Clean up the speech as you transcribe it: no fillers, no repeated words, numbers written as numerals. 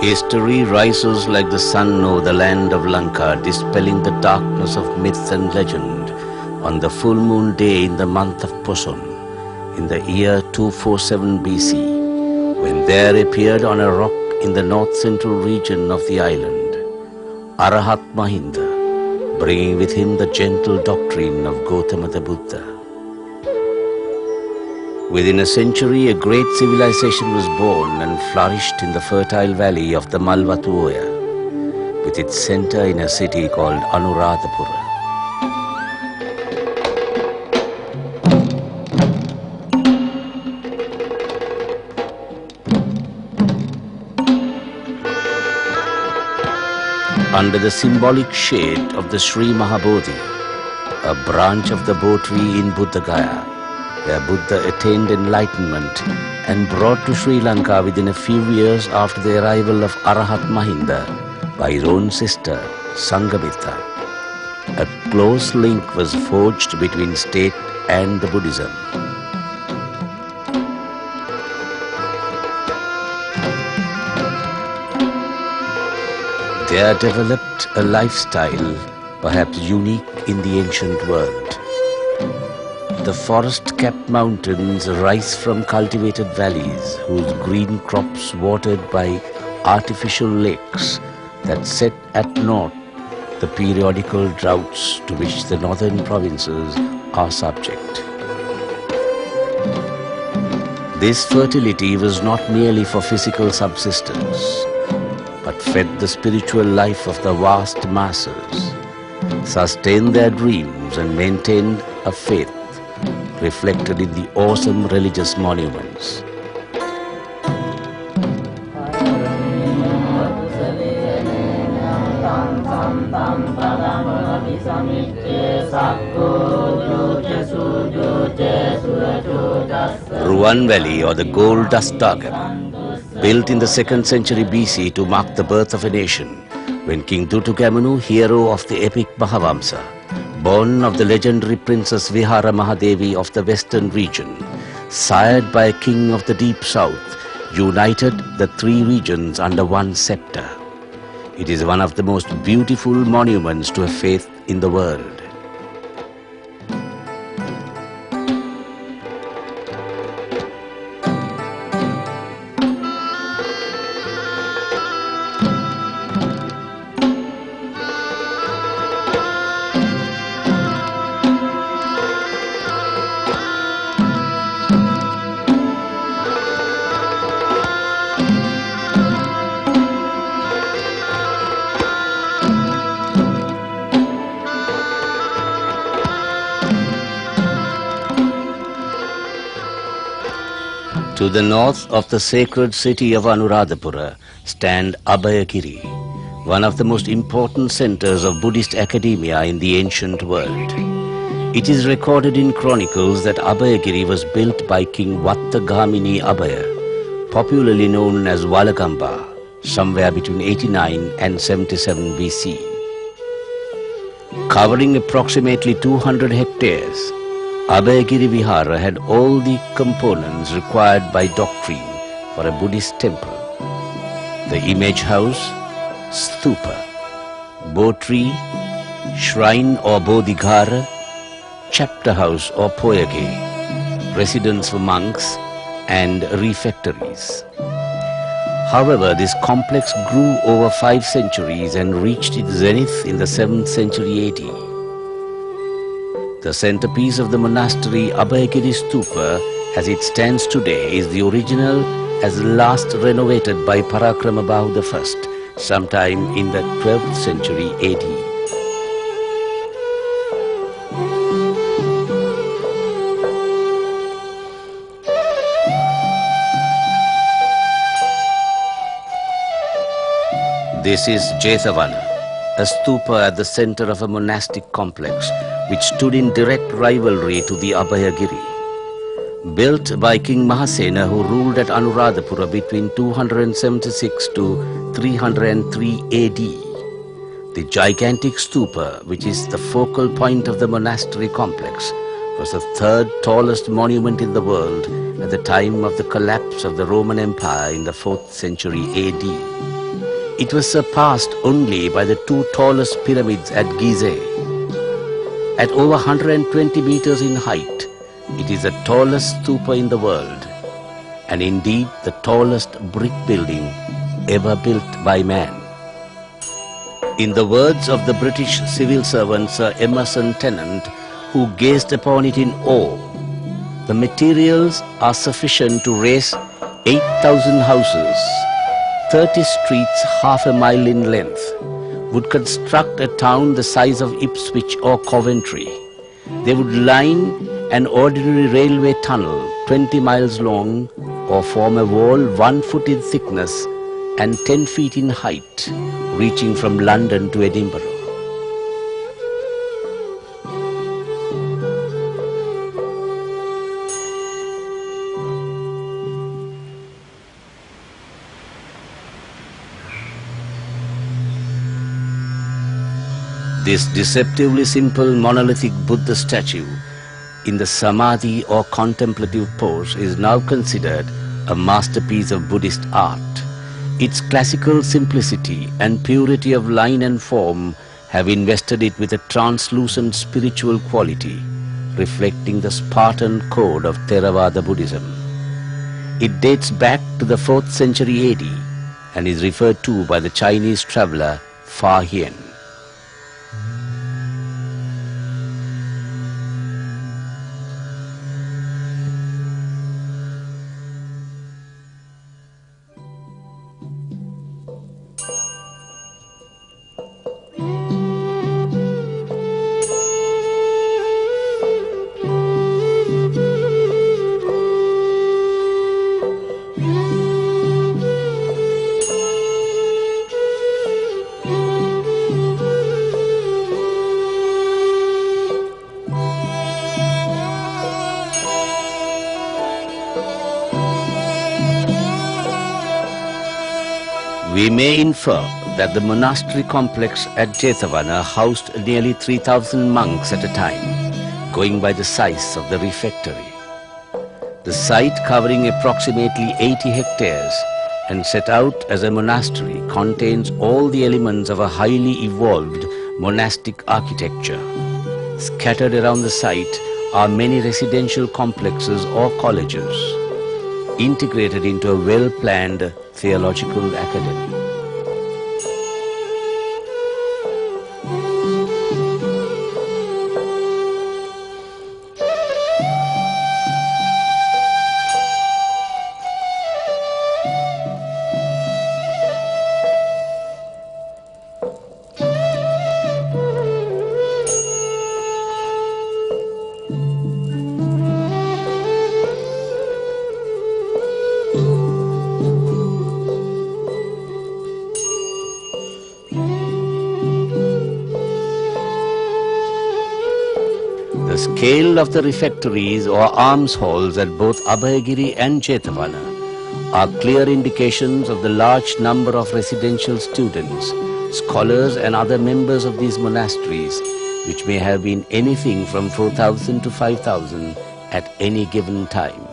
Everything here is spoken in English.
History rises like the sun over the land of Lanka, dispelling the darkness of myth and legend on the full moon day in the month of Poson, in the year 247 BC, when there appeared on a rock in the north-central region of the island, Arahat Mahinda, bringing with him the gentle doctrine of Gautama the Buddha. Within a century, a great civilization was born and flourished in the fertile valley of the Malvatuoya, with its center in a city called Anuradhapura. Under the symbolic shade of the Sri Mahabodhi, a branch of the Bo tree in Buddha Gaya, where Buddha attained enlightenment and brought to Sri Lanka within a few years after the arrival of Arahat Mahinda by his own sister, Sanghamitha. A close link was forged between state and the Buddhism. There developed a lifestyle perhaps unique in the ancient world. The forest-capped mountains rise from cultivated valleys whose green crops watered by artificial lakes that set at naught the periodical droughts to which the northern provinces are subject. This fertility was not merely for physical subsistence, but fed the spiritual life of the vast masses, sustained their dreams and maintained a faith reflected in the awesome religious monuments. Ruan Valley, or the Gold Dust Dargam, built in the 2nd century BC to mark the birth of a nation, when King Dutukamunu, hero of the epic Mahavamsa, born of the legendary princess Vihara Mahadevi of the western region, sired by a king of the deep south, united the three regions under one scepter. It is one of the most beautiful monuments to a faith in the world. To the north of the sacred city of Anuradhapura stand Abhayagiri, one of the most important centers of Buddhist academia in the ancient world. It is recorded in chronicles that Abhayagiri was built by King Vattagamini Abhaya, popularly known as Valagamba, somewhere between 89 and 77 BC. Covering approximately 200 hectares, Abhayagiri Vihara had all the components required by doctrine for a Buddhist temple: the image house, stupa, Bo tree, shrine or bodhigara, chapter house or poyage, residence for monks, and refectories. However, this complex grew over 5 centuries and reached its zenith in the 7th century AD. The centerpiece of the monastery, Abhayagiri Stupa, as it stands today, is the original as last renovated by Parakramabahu I, sometime in the 12th century AD. This is Jethavana, a stupa at the center of a monastic complex which stood in direct rivalry to the Abhayagiri. Built by King Mahasena, who ruled at Anuradhapura between 276 to 303 AD. The gigantic stupa, which is the focal point of the monastery complex, was the 3rd tallest monument in the world at the time of the collapse of the Roman Empire in the 4th century AD. It was surpassed only by the two tallest pyramids at Gizeh. At over 120 meters in height, it is the tallest stupa in the world, and indeed the tallest brick building ever built by man. In the words of the British civil servant Sir Emerson Tennant, who gazed upon it in awe, the materials are sufficient to raise 8,000 houses, 30 streets half a mile in length, would construct a town the size of Ipswich or Coventry. They would line an ordinary railway tunnel 20 miles long or form a wall 1 foot in thickness and 10 feet in height, reaching from London to Edinburgh. This deceptively simple monolithic Buddha statue in the Samadhi or contemplative pose is now considered a masterpiece of Buddhist art. Its classical simplicity and purity of line and form have invested it with a translucent spiritual quality, reflecting the Spartan code of Theravada Buddhism. It dates back to the 4th century AD and is referred to by the Chinese traveller Fa Hien. We may infer that the monastery complex at Jethavana housed nearly 3,000 monks at a time, going by the size of the refectory. The site, covering approximately 80 hectares and set out as a monastery, contains all the elements of a highly evolved monastic architecture. Scattered around the site are many residential complexes or colleges, integrated into a well-planned theological academy. The scale of the refectories or alms halls at both Abhayagiri and Jethavana are clear indications of the large number of residential students, scholars and other members of these monasteries, which may have been anything from 4,000 to 5,000 at any given time.